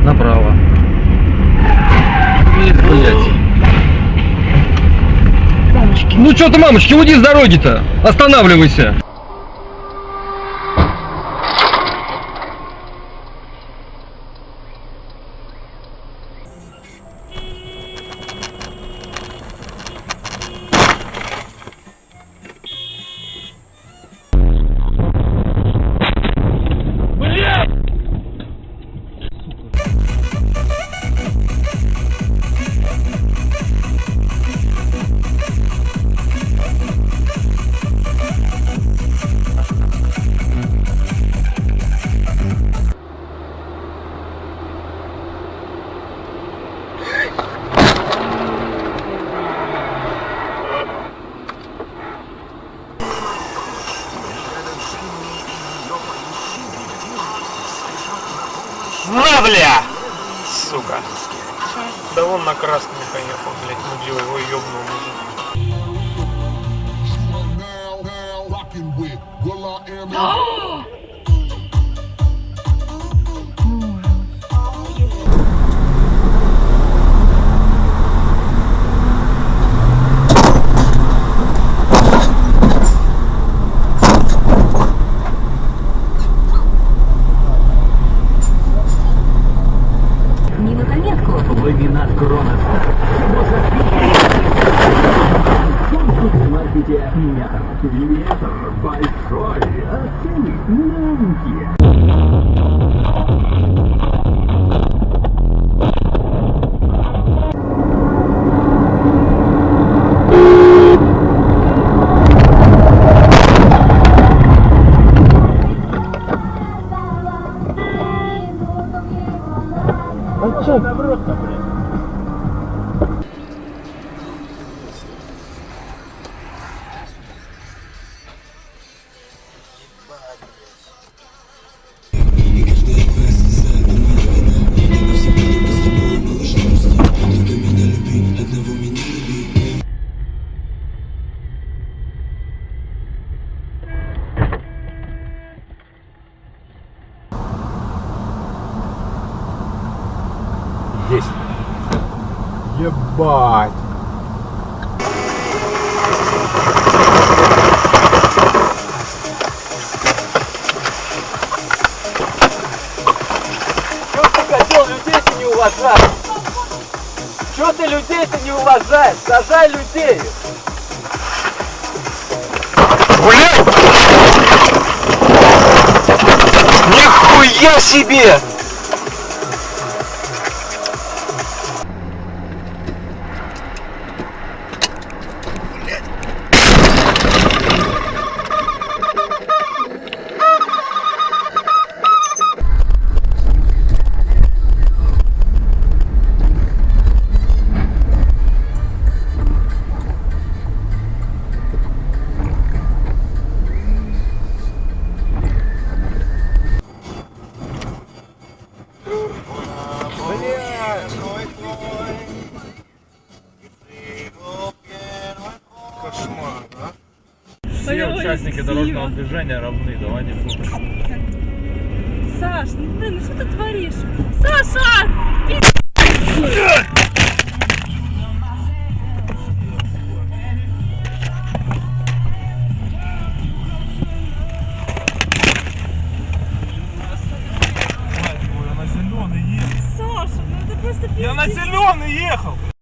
Направо. Блять. Мамочки. Ну что ты, мамочки, уйди с дороги-то. Останавливайся. На, бля! Сука. Да вон на красный поехал, блядь, мудила его ёбнул мужик. Ламинат Кронос. Маркете метр. Метр большой, а цены маленькие. А чё? Добро-то, блядь. Есть. Ебать. Чё ты хотел людей-то не уважать? Чё ты людей-то не уважаешь? Сажай людей! Блядь! Нихуя себе! Кошмар, а? Все участники дорожного движения равны, давай не путать. Саш, ну блин, ну что ты творишь? Саша! Я на зеленый ехал. Саша, ну это просто Я на пиздец. зеленый ехал.